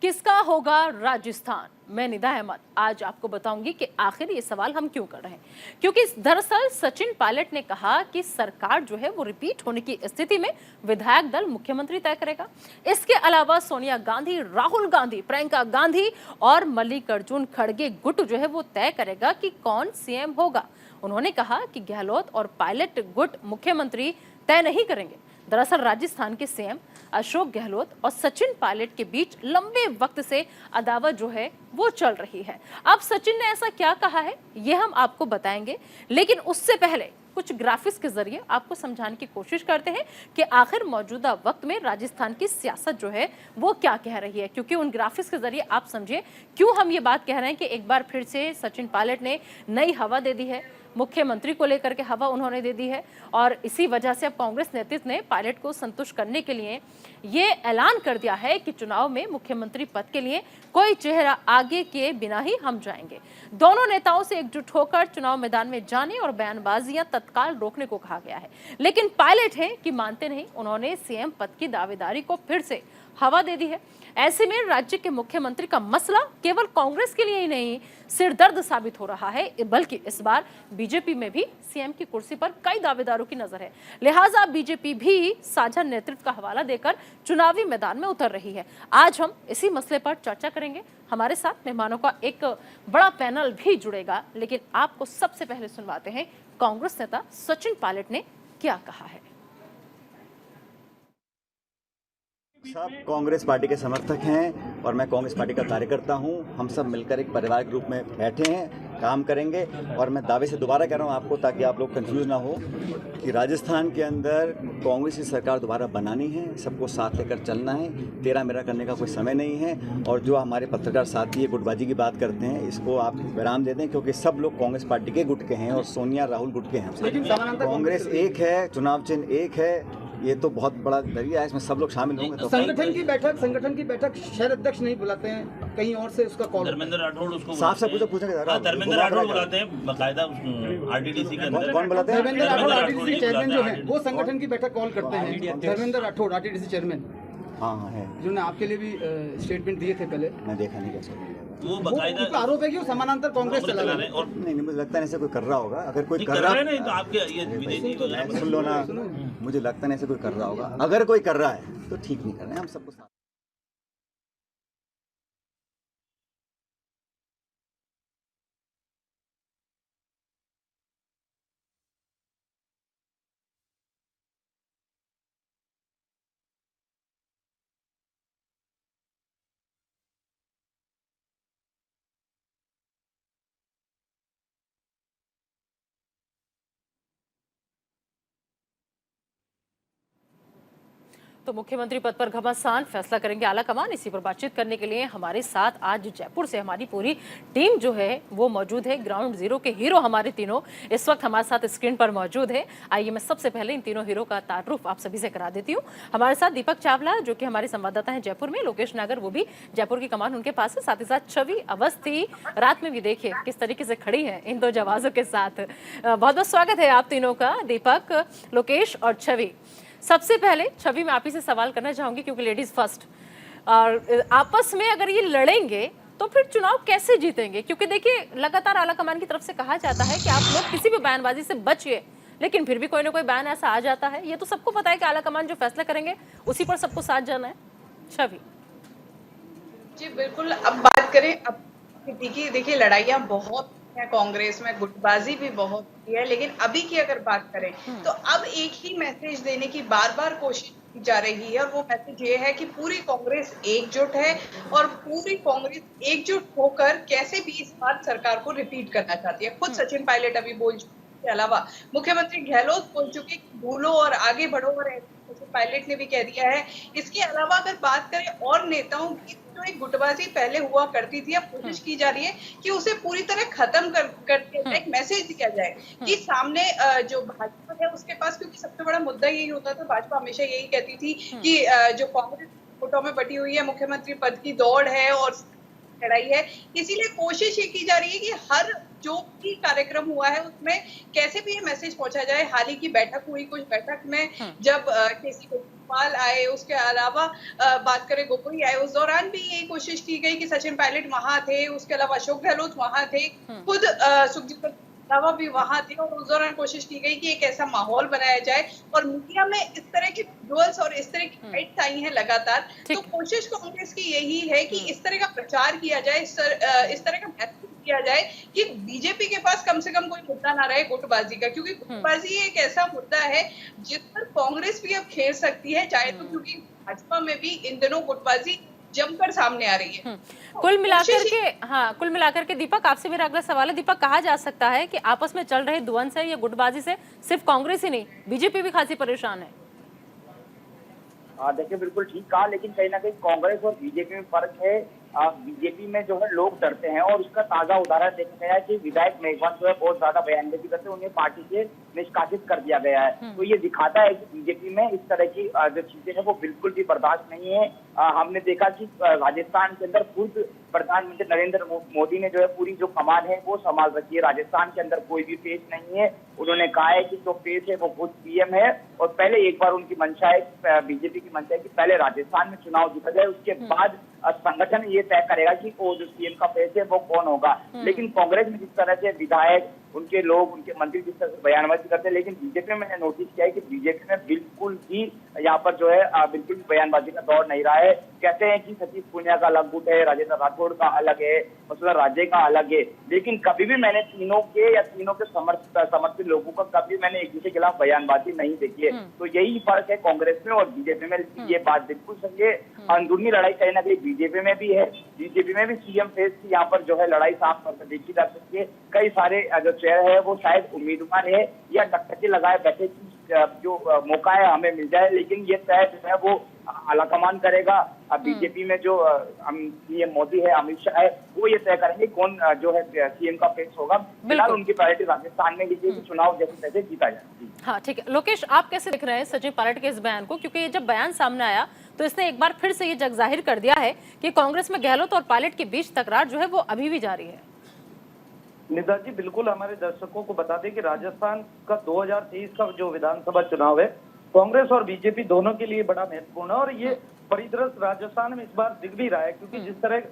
किसका होगा राजस्थान? मैं निदा अहमद आज आपको बताऊंगी कि आखिर ये सवाल हम क्यों कर रहे हैं। क्योंकि दरअसल सचिन पायलट ने कहा कि सरकार जो है वो रिपीट होने की स्थिति में विधायक दल मुख्यमंत्री तय करेगा। इसके अलावा सोनिया गांधी, राहुल गांधी, प्रियंका गांधी और मल्लिकार्जुन खड़गे गुट जो है वो तय करेगा कि कौन सीएम होगा। उन्होंने कहा कि गहलोत और पायलट गुट मुख्यमंत्री तय नहीं करेंगे। दरअसल राजस्थान के सीएम अशोक गहलोत और सचिन पायलट के बीच लंबे वक्त से अदावत जो है वो चल रही है। अब सचिन ने ऐसा क्या कहा है ये हम आपको बताएंगे, लेकिन उससे पहले कुछ ग्राफिक्स के जरिए आपको समझाने की कोशिश करते हैं कि आखिर मौजूदा वक्त में राजस्थान की सियासत जो है वो क्या कह रही है। क्योंकि उन ग्राफिक्स के जरिए आप समझिए क्यों हम ये बात कह रहे हैं कि एक बार फिर से सचिन पायलट ने नई हवा दे दी है, मुख्यमंत्री को लेकर के हवा उन्होंने दे दी है। और इसी वजह से अब कांग्रेस नेतृत्व ने पायलट को संतुष्ट करने के लिए ये ऐलान कर दिया है कि चुनाव में मुख्यमंत्री पद के लिए कोई चेहरा आगे किए बिना ही हम जाएंगे। दोनों नेताओं से एकजुट होकर चुनाव मैदान में जाने और बयानबाजियां तत्काल रोकने को कहा गया है। लेकिन पायलट है कि मानते नहीं, उन्होंने सीएम पद की दावेदारी को फिर से हवा दे दी है। ऐसे में राज्य के मुख्यमंत्री का मसला केवल कांग्रेस के लिए ही नहीं सिरदर्द साबित हो रहा है, बल्कि इस बार बीजेपी में भी सीएम की कुर्सी पर कई दावेदारों की नजर है। लिहाजा बीजेपी भी साझा नेतृत्व का हवाला देकर चुनावी मैदान में उतर रही है। आज हम इसी मसले पर चर्चा करेंगे। हमारे साथ मेहमानों का एक बड़ा पैनल भी जुड़ेगा, लेकिन आपको सबसे पहले सुनवाते हैं कांग्रेस नेता सचिन पायलट ने क्या कहा है। सब कांग्रेस पार्टी के समर्थक हैं और मैं कांग्रेस पार्टी का कार्यकर्ता हूं। हम सब मिलकर एक परिवार के रूप में बैठे हैं, काम करेंगे। और मैं दावे से दोबारा कह रहा हूं आपको, ताकि आप लोग कंफ्यूज ना हो, कि राजस्थान के अंदर कांग्रेस की सरकार दोबारा बनानी है, सबको साथ लेकर चलना है। तेरा मेरा करने का कोई समय नहीं है। और जो हमारे पत्रकार साथी ये गुटबाजी की बात करते हैं, इसको आप विराम दे दें, क्योंकि सब लोग कांग्रेस पार्टी के गुट के हैं और सोनिया राहुल गुट के हैं। कांग्रेस एक है, चुनाव चिन्ह एक है। ये तो बहुत बड़ा दरिया है, इसमें सब लोग शामिल होंगे। तो संगठन की बैठक शहर अध्यक्ष नहीं बुलाते हैं, कहीं और से उसका कॉल। धर्मेंद्र राठौड़ उसको साफ से पूछा धर्मेंद्र राठौड़ बुलाते हैं बकायदा आरटीडीसी के अंदर। कौन बुलाते हैं? धर्मेंद्र राठौड़ आरटीडीसी चेयरमैन जो है वो संगठन की बैठक कॉल करते हैं। धर्मेंद्र राठौड़ आरटीडीसी चेयरमैन, हाँ है, जिन्होंने आपके लिए भी स्टेटमेंट दिए थे पहले। मैं देखा नहीं कैसे वो बकायदा उनका आरोप है कि वो समानांतर कांग्रेस चला रहा है। और नहीं, मुझे लगता है ऐसे कोई कर रहा होगा। अगर कोई कर कर रहा रहे नहीं तो आपके ये विदेशी सुन लो ना, मुझे लगता नहीं ऐसे कोई कर रहा होगा। अगर कोई कर रहा है तो ठीक नहीं कर रहे हैं, हम सबको साथ। तो मुख्यमंत्री पद पर घमासान फैसला करेंगे आला कमान। इसी पर बातचीत करने के लिए हमारे साथ आज जयपुर से हमारी पूरी टीम जो है वो मौजूद है। ग्राउंड जीरो के हीरो हमारे तीनों इस वक्त हमारे साथ स्क्रीन पर मौजूद है। आइए मैं सबसे पहले इन तीनों हीरो का तारुफ आप सभी से करा देती हूँ। हमारे साथ दीपक चावला जो कि हमारे संवाददाता हैं जयपुर में, लोकेश नागर वो भी जयपुर की कमान उनके पास है, साथ ही साथ छवि अवस्थी रात में भी देखिए किस तरीके से खड़ी है इन दो जवाजों के साथ। बहुत बहुत स्वागत है आप तीनों का, दीपक, लोकेश और छवि। सबसे पहले छवि मैं आप ही से सवाल करना चाहूंगी, क्योंकि लेडीज फर्स्ट, और आपस में अगर ये लड़ेंगे तो फिर चुनाव कैसे जीतेंगे? क्योंकि देखिए लगातार आला कमान की तरफ से कहा जाता है कि आप लोग किसी भी बयानबाजी से बचिए, लेकिन फिर भी कोई ना कोई बयान ऐसा आ जाता है। ये तो सबको पता है कि आला कमान जो फैसला करेंगे उसी पर सबको साथ जाना है। छवि जी बिल्कुल। अब बात करें, अब देखिए लड़ाइयाँ बहुत है कांग्रेस में, गुटबाजी भी बहुत की है, लेकिन अभी की अगर बात करें तो अब एक ही मैसेज देने की बार बार कोशिश की जा रही है, और वो मैसेज ये है कि पूरी कांग्रेस एकजुट है और पूरी कांग्रेस एकजुट होकर कैसे भी इस बार सरकार को रिपीट करना चाहती है। खुद सचिन पायलट अभी बोल चुके, के अलावा मुख्यमंत्री गहलोत बोल चुके कि भूलो और आगे बढ़ो, और सचिन पायलट ने भी कह दिया है। इसके अलावा अगर बात करें और नेताओं की, जो एक गुटबाजी पहले हुआ करती थी, अब कोशिश की जा रही है कि उसे पूरी तरह खत्म करके एक मैसेज दिया जाए कि सामने जो भाजपा है उसके पास, क्योंकि सबसे बड़ा मुद्दा यही होता था, भाजपा हमेशा यही कहती थी कि जो कांग्रेस वोटों में बटी हुई है, मुख्यमंत्री पद की दौड़ है और लड़ाई है, इसीलिए कोशिश ये की जा रही है कि हर जो भी कार्यक्रम हुआ है उसमें कैसे भी ये मैसेज पहुंचा जाए। हाल ही की बैठक हुई, कुछ बैठक में जब केसी पाल आए, उसके अलावा बात करें गोगोई आए, उस दौरान भी यही कोशिश की गई कि सचिन पायलट वहां थे, उसके अलावा अशोक गहलोत वहां थे, खुद सुखजीत रंधावा भी वहां थे, और उस दौरान कोशिश की गई कि एक ऐसा माहौल बनाया जाए, और मीडिया में इस तरह की विजुअल्स और इस तरह की फाइट्स आई हैं लगातार, तो कोशिश कांग्रेस की यही है कि इस तरह का प्रचार किया जाए, इस तरह का मैसेज किया जाए कि बीजेपी के पास कम से कम कोई मुद्दा ना रहे गुटबाजी का, क्योंकि गुटबाजी एक ऐसा मुद्दा है जिस पर कांग्रेस भी अब खेल सकती है, चाहे तो क्योंकि भाजपा में भी इन दिनों गुटबाजी जमकर सामने आ रही है। कुल मिलाकर के दीपक, आपसे मेरा अगला सवाल है। दीपक, कहा जा सकता है कि आपस में चल रहे द्वंद से या गुटबाजी से सिर्फ कांग्रेस ही नहीं, बीजेपी भी खासी परेशान है। देखिए, बिल्कुल ठीक कहा, लेकिन कहीं ना कहीं कांग्रेस और बीजेपी में फर्क है। बीजेपी में जो है लोग डरते हैं, और उसका ताजा उदाहरण देखा गया है कि विधायक मेघवाल जो है बहुत ज्यादा बयानबाजी करते हैं, उन्हें पार्टी से निष्कासित कर दिया गया है। तो ये दिखाता है कि बीजेपी में इस तरह की जो चीजें हैं वो बिल्कुल भी बर्दाश्त नहीं है। हमने देखा कि राजस्थान के अंदर खुद प्रधानमंत्री नरेंद्र मोदी ने जो है पूरी जो कमान है वो संभाल रखी है। राजस्थान के अंदर कोई भी पेश नहीं है। उन्होंने कहा है कि जो पेश है वो खुद पीएम है, और पहले एक बार उनकी मंशा है, बीजेपी की मंशा है कि पहले राजस्थान में चुनाव जीता जाए, उसके बाद संगठन ये तय करेगा कि वो जो सीएम का पेश है वो कौन होगा। लेकिन कांग्रेस में जिस तरह से विधायक, उनके लोग, उनके मंत्री जिस तरह से बयानबाजी करते हैं, लेकिन बीजेपी में मैंने नोटिस किया है कि बीजेपी में बिल्कुल भी यहाँ पर जो है बिल्कुल भी बयानबाजी का दौर नहीं रहा है। कहते हैं कि सतीश पूनिया का अलग गुट है, राजेंद्र राठौड़ का अलग है, वसुंधरा राजे का अलग है, लेकिन कभी भी मैंने तीनों के समर्थित लोगों का कभी मैंने एक दूसरे के खिलाफ बयानबाजी नहीं देखी है। तो यही फर्क है कांग्रेस में और बीजेपी में। ये बात बिल्कुल सही है। अंदरूनी लड़ाई कहीं ना कहीं बीजेपी में भी है। बीजेपी में भी सीएम फेस की यहाँ पर जो है लड़ाई साफ तौर पर देखी जा सकती है। कई सारे जो चेहरे है वो शायद उम्मीदवार है या टकटकी लगाए बैठे की जो मौका है हमें मिल जाए, लेकिन ये तय जो है वो आलाकमान करेगा। अब बीजेपी में जो पीएम मोदी है, अमित शाह है, वो ये तय करेंगे कौन जो है सीएम का फेस होगा। फिलहाल उनकी प्रायोरिटी राजस्थान में लीजिए कि चुनाव जैसे तैसे जीता जाए। हाँ, ठीक है। लोकेश, आप कैसे देख रहे हैं सचिन पायलट के इस बयान को? क्योंकि ये जब बयान सामने आया तो इसने एक बार फिर से ये जग जाहिर कर दिया है कि कांग्रेस में गहलोत और पायलट के बीच तकरार जो है वो अभी भी जारी है। निदा जी, बिल्कुल हमारे दर्शकों को बता दें कि राजस्थान का 2023 का जो विधानसभा चुनाव है कांग्रेस और बीजेपी दोनों के लिए बड़ा महत्वपूर्ण है, और ये परिदृश्य राजस्थान में इस बार दिख भी रहा है। क्योंकि जिस तरह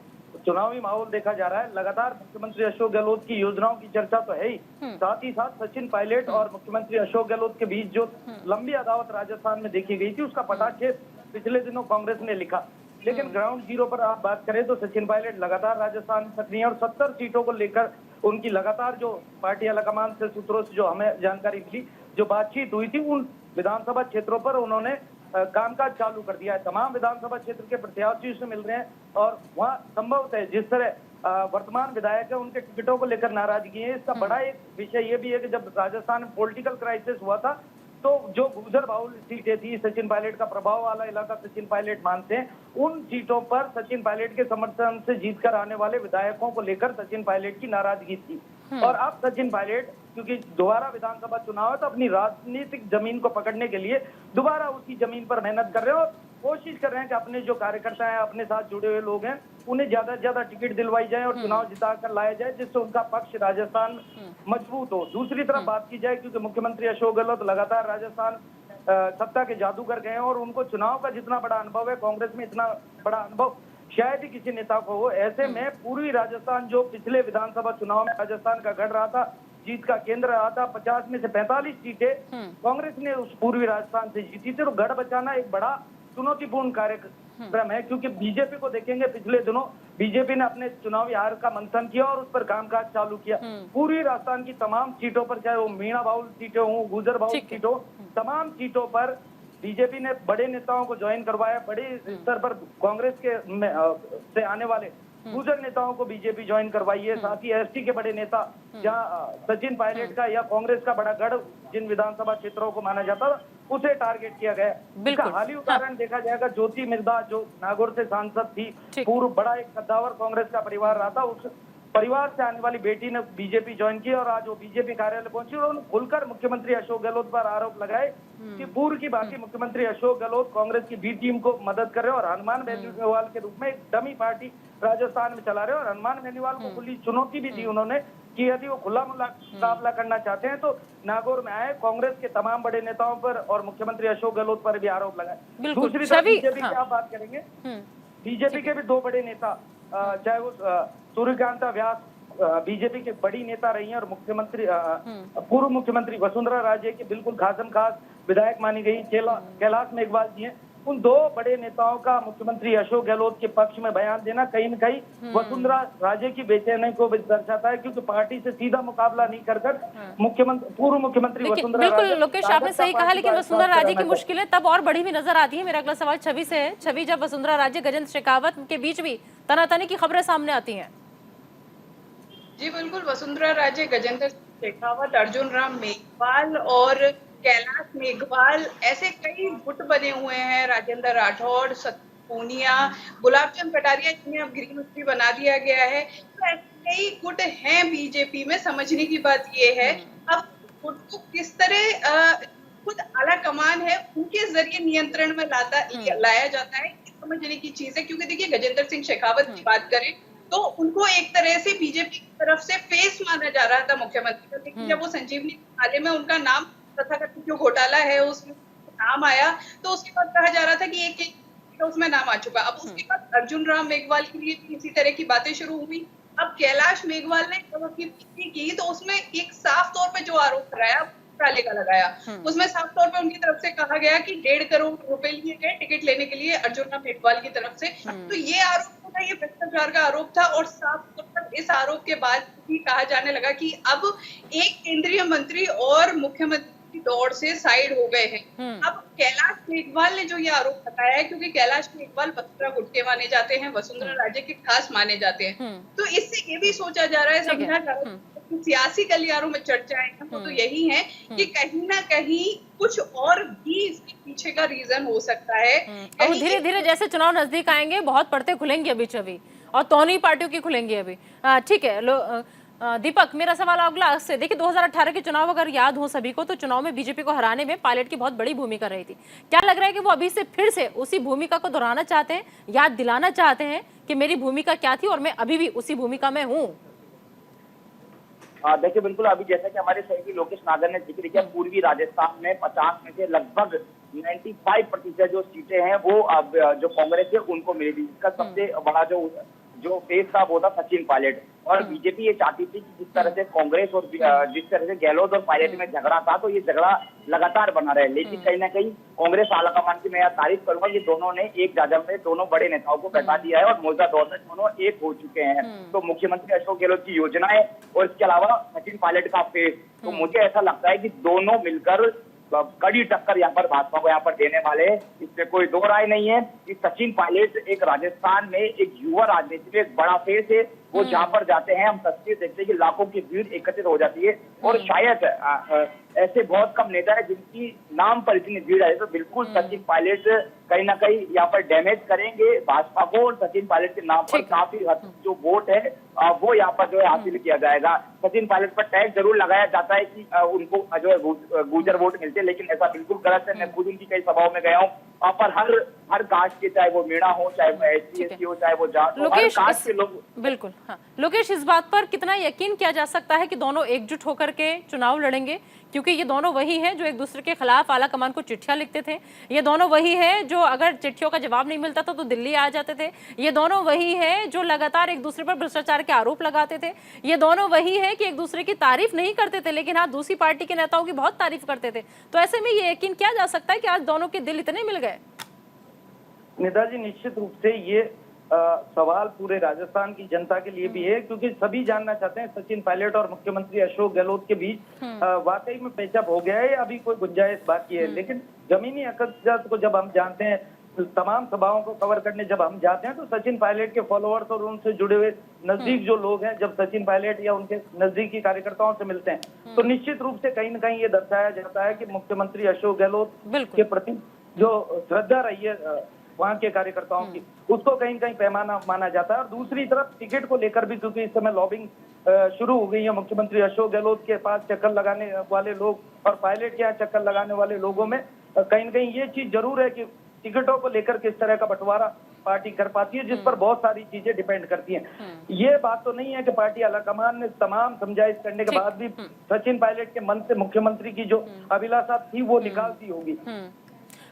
चुनावी माहौल देखा जा रहा है, लगातार मुख्यमंत्री अशोक गहलोत की योजनाओं की चर्चा तो है ही, साथ ही साथ सचिन पायलट और मुख्यमंत्री अशोक गहलोत के बीच जो लंबी अदावत राजस्थान में देखी गई थी, उसका पटाक्षेप पिछले दिनों कांग्रेस ने लिखा। लेकिन ग्राउंड जीरो पर आप बात करें तो सचिन पायलट लगातार राजस्थान में सक्रिय है, और 70 सीटों को लेकर उनकी लगातार जो पार्टी आलाकमान से सूत्रों से जो हमें जानकारी मिली, जो बातचीत हुई थी, उन विधानसभा क्षेत्रों पर उन्होंने कामकाज चालू कर दिया है। तमाम विधानसभा क्षेत्र के प्रत्याशियों से मिल रहे हैं, और वहाँ संभवतः जिस तरह वर्तमान विधायक है उनके टिकटों को लेकर नाराजगी है। इसका बड़ा एक विषय ये भी है कि जब राजस्थान में पॉलिटिकल क्राइसिस हुआ था तो जो गुजर बाहुल सीटें थी, सचिन पायलट का प्रभाव वाला इलाका सचिन पायलट मानते हैं, उन सीटों पर सचिन पायलट के समर्थन से जीतकर आने वाले विधायकों को लेकर सचिन पायलट की नाराजगी थी। और अब सचिन पायलट क्योंकि दोबारा विधानसभा चुनाव है तो अपनी राजनीतिक जमीन को पकड़ने के लिए दोबारा उसकी जमीन पर मेहनत कर रहे हैं, और कोशिश कर रहे हैं कि अपने जो कार्यकर्ता हैं, अपने साथ जुड़े हुए लोग हैं, उन्हें ज्यादा से ज्यादा टिकट दिलवाई जाए और चुनाव जिता कर लाया जाए, जिससे उनका पक्ष राजस्थान मजबूत हो। दूसरी तरफ बात की जाए, क्योंकि मुख्यमंत्री अशोक गहलोत लगातार राजस्थान सत्ता के जादूगर गए हैं, और उनको चुनाव का जितना बड़ा अनुभव है, कांग्रेस में इतना बड़ा अनुभव शायद ही किसी नेता को हो। ऐसे में पूर्वी राजस्थान जो पिछले विधानसभा चुनाव में राजस्थान का गढ़ रहा था, जीत का केंद्र रहा था, 50 में से 45 सीटें कांग्रेस ने उस पूर्वी राजस्थान से जीती थी। तो गढ़ बचाना एक बड़ा चुनौतीपूर्ण कार्यक्रम है, क्योंकि बीजेपी को देखेंगे, पिछले दिनों बीजेपी ने अपने चुनावी हार का मंथन किया और उस पर कामकाज चालू किया। पूर्वी राजस्थान की तमाम सीटों पर, चाहे वो मीणा बाहुल सीटें हो, गुजर बाहुल सीट हो, तमाम सीटों पर बीजेपी ने बड़े नेताओं को ज्वाइन करवाया। बड़े स्तर पर कांग्रेस के से आने वाले गुजर नेताओं को बीजेपी ज्वाइन करवाई है। साथ ही एसटी के बड़े नेता, जहां सचिन पायलट का या कांग्रेस का बड़ा गढ़ जिन विधानसभा क्षेत्रों को माना जाता था, उसे टारगेट किया गया। इसका हाल ही उदाहरण देखा जाएगा, ज्योति मिर्धा जो नागौर से सांसद थी, पूर्व बड़ा एक कद्दावर कांग्रेस का परिवार रहा था, उस परिवार से आने वाली बेटी ने बीजेपी ज्वाइन की और आज वो बीजेपी कार्यालय पहुंची और उन्होंने खुलकर मुख्यमंत्री अशोक गहलोत पर आरोप लगाए कि पूर्व की बाकी मुख्यमंत्री अशोक गहलोत कांग्रेस की बी टीम को मदद कर रहे हैं और हनुमान बेनीवाल के रूप में एक डमी पार्टी राजस्थान में चला रहे हैं। और हनुमान बेनीवाल को खुली चुनौती भी दी उन्होंने कि यदि वो खुला मुकाबला करना चाहते हैं तो नागौर में आए, कांग्रेस के तमाम बड़े नेताओं पर और मुख्यमंत्री अशोक गहलोत पर भी आरोप लगाए। बिल्कुल। दूसरी तरफ छवि, बीजेपी की हाँ। आप बात करेंगे, हम्म, बीजेपी के भी दो बड़े नेता, चाहे वो सूर्यकांता व्यास बीजेपी के बड़ी नेता रही हैं और मुख्यमंत्री पूर्व मुख्यमंत्री वसुंधरा राजे की बिल्कुल खासम खास विधायक मानी गई कैलाश मेघवाल जी हैं। उन दो बड़े नेताओं का मुख्यमंत्री अशोक गहलोत के पक्ष में बयान देना कहीं न कहीं वसुंधरा राजे की बेचैनी को भी दर्शाता है, क्योंकि पार्टी से सीधा मुकाबला नहीं कर मुख्यमंत्री पूर्व मुख्यमंत्री वसुंधरा बिल्कुल राजे लोकेश, आपने सही कहा, लेकिन वसुंधरा राजे की मुश्किलें तब और बड़ी हुई नजर आती है। मेरा अगला सवाल छवि से है। छवि, जब वसुंधरा राजे गजेंद्र शेखावत के बीच भी तनातनी की खबरें सामने आती हैं। जी बिल्कुल, वसुंधरा राजे, गजेंद्र शेखावत, अर्जुन राम मेघवाल और कैलाश मेघवाल, ऐसे कई गुट बने हुए हैं। राजेंद्र राठौड़, सतीश पूनिया, गुलाब चंद कटारिया, जिन्हें अब गृह मंत्री बना दिया गया है। तो ऐसे कई गुट हैं बीजेपी में। समझने की बात ये है अब गुट को किस तरह खुद आला कमान है उनके जरिए नियंत्रण में लाया जाता है, समझने की चीज है। क्योंकि देखिए, गजेंद्र सिंह शेखावत की बात करें तो उनको एक तरह से बीजेपी की तरफ से फेस माना जा रहा था मुख्यमंत्री का, लेकिन जब वो संजीवनी घोटाले में उनका नाम, तथाकथित जो घोटाला है उसमें नाम आया, तो उसके बाद कहा जा रहा था कि एक उसमें नाम आ चुका। अब उसके बाद अर्जुन राम मेघवाल के लिए भी इसी तरह की बातें शुरू हुई। अब कैलाश मेघवाल ने जब अपनी टिप्पणी की तो उसमें एक साफ तौर पे जो आरोप लगाया घोटाले का लगाया, उसमें साफ तौर पे उनकी तरफ से कहा गया कि 1.5 करोड़ रुपए लिए गए टिकट लेने के लिए अर्जुन राम मेघवाल की तरफ से। तो ये आरोप था, ये भ्रष्टाचार का आरोप था। और साफ तौर पर इस आरोप के बाद भी कहा जाने लगा कि अब एक केंद्रीय मंत्री और मुख्यमंत्री की दौड़ से साइड हो गए हैं। अब कैलाश मेघवाल ने जो ये आरोप लगाया है, क्योंकि कैलाश मेघवाल वसुंधरा गुट के माने जाते हैं, वसुंधरा राजे के खास माने जाते हैं, तो इससे ये भी सोचा जा रहा है, समझा जा रहा है सियासी गलियारों में चर्चाएं हैं वो तो यही है कि कहीं ना कहीं कुछ और भी इसके पीछे का रीजन हो सकता है। और धीरे धीरे जैसे चुनाव नजदीक आएंगे बहुत पर्दे खुलेंगे अभी छवि, और दोनों पार्टियों की खुलेंगी अभी। ठीक है दीपक, मेरा सवाल अगला से देखिए, 2018 के चुनाव अगर याद हो सभी को, तो चुनाव में बीजेपी को हराने में पायलट की बहुत बड़ी भूमिका रही थी। क्या लग रहा है कि वो अभी से फिर से उसी भूमिका को दोहराना चाहते हैं, याद दिलाना चाहते हैं कि मेरी भूमिका क्या थी और मैं अभी भी उसी भूमिका में हूँ? देखिए, बिल्कुल अभी जैसा कि हमारे सहयोगी लोकेश नागर ने जिक्र किया, पूर्वी राजस्थान में 50 में से लगभग 95% जो सीटें हैं वो अब जो कांग्रेस है उनको मिली थी। इसका सबसे बड़ा जो फेस था वो था सचिन पायलट। और बीजेपी ये चाहती थी कि जिस तरह से कांग्रेस और जिस तरह से गहलोत और पायलट में झगड़ा था, तो ये झगड़ा लगातार बना रहे। लेकिन कहीं ना कहीं कांग्रेस आलाकमान की मैं यह तारीफ करूंगा, ये दोनों ने एक जाजम में दोनों बड़े नेताओं को बैठा दिया है और मौजूदा दौर में दोनों एक हो चुके हैं। तो मुख्यमंत्री अशोक गहलोत की योजनाएं और इसके अलावा सचिन पायलट का फेस, तो मुझे ऐसा लगता है कि दोनों मिलकर कड़ी टक्कर यहाँ पर भाजपा को यहाँ पर देने वाले हैं। इसमें कोई दो राय नहीं है कि सचिन पायलट एक राजस्थान में एक युवा राजनीति में एक बड़ा फेस है। वो जहाँ पर जाते हैं हम तस्वीर देखते हैं कि लाखों की भीड़ एकत्रित हो जाती है, और शायद ऐसे बहुत कम नेता है जिनकी नाम पर इतनी भीड़ है। तो बिल्कुल सचिन पायलट कहीं ना कहीं यहाँ पर डैमेज करेंगे भाजपा को, और सचिन पायलट के नाम पर काफी जो वोट है वो यहाँ पर जो है हासिल किया जाएगा। सचिन पायलट पर टैग जरूर लगाया जाता है कि उनको जो है गुजर वोट मिलते हैं, लेकिन ऐसा बिल्कुल गलत है। मैं खुद उनकी कई सभाओं में गया हूँ, वहाँ पर हर कास्ट के, चाहे वो मीणा हो, चाहे वो SC हो, चाहे वो जाट हो, हर कास्ट के लोग। बिल्कुल हाँ लोकेश, इस बात पर कितना यकीन किया जा सकता है कि दोनों एकजुट होकर के चुनाव लड़ेंगे? क्योंकि ये दोनों वही हैं जो एक दूसरे के खिलाफ आला कमान को चिट्ठियां लिखते थे। ये दोनों वही हैं जो अगर चिट्ठियों का जवाब नहीं मिलता था तो दिल्ली आ जाते थे। ये दोनों वही हैं जो लगातार एक दूसरे पर भ्रष्टाचार के आरोप लगाते थे। ये दोनों वही हैं कि एक दूसरे की तारीफ नहीं करते थे, लेकिन हाँ दूसरी पार्टी के नेताओं की बहुत तारीफ करते थे। तो ऐसे में ये यकीन किया जा सकता है कि आज दोनों के दिल इतने मिल गए? निदा जी, निश्चित रूप से ये सवाल पूरे राजस्थान की जनता के लिए भी है, क्योंकि सभी जानना चाहते हैं सचिन पायलट और मुख्यमंत्री अशोक गहलोत के बीच वाकई में पेचअप हो गया है, अभी कोई गुंजाइश बाकी है। लेकिन जमीनी हकीकत को जब हम जानते हैं, तमाम सभाओं को कवर करने जब हम जाते हैं, तो सचिन पायलट के फॉलोअर्स और उनसे जुड़े हुए नजदीक जो लोग हैं, जब सचिन पायलट या उनके नजदीकी कार्यकर्ताओं से मिलते हैं, तो निश्चित रूप से कहीं न कहीं ये दर्शाया जाता है कि मुख्यमंत्री अशोक गहलोत के प्रति जो श्रद्धा रही है वहाँ के कार्यकर्ताओं की, उसको कहीं न कहीं पैमाना माना जाता है। और दूसरी तरफ टिकट को लेकर भी, क्योंकि इस समय लॉबिंग शुरू हो गई है, मुख्यमंत्री अशोक गहलोत के पास चक्कर लगाने वाले लोग और पायलट के यहाँ चक्कर लगाने वाले लोगों में कहीं न कहीं ये चीज जरूर है कि टिकटों को लेकर किस तरह का बंटवारा पार्टी कर पाती है, जिस पर बहुत सारी चीजें डिपेंड करती हैं। ये बात तो नहीं है कि पार्टी आलाकमान ने तमाम समझाइश करने के बाद भी सचिन पायलट के मन से मुख्यमंत्री की जो अभिलाषा थी वो निकाल दी होगी।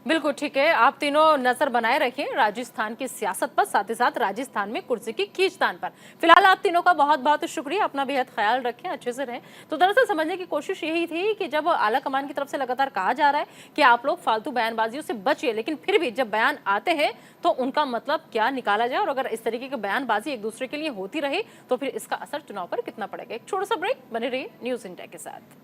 बिल्कुल ठीक है, आप तीनों नजर बनाए रखें राजस्थान की सियासत पर, साथ ही साथ राजस्थान में कुर्सी की खींचतान पर। फिलहाल आप तीनों का बहुत बहुत शुक्रिया, अपना बेहद ख्याल रखें, अच्छे से रहें। तो दरअसल समझने की कोशिश यही थी कि जब आला कमान की तरफ से लगातार कहा जा रहा है कि आप लोग फालतू बयानबाजियों से बचिए, लेकिन फिर भी जब बयान आते हैं तो उनका मतलब क्या निकाला जाए, और अगर इस तरीके की बयानबाजी एक दूसरे के लिए होती रहे तो फिर इसका असर चुनाव पर कितना पड़ेगा। एक छोटा सा ब्रेक, बने रहिए न्यूज़ इंडिया के साथ।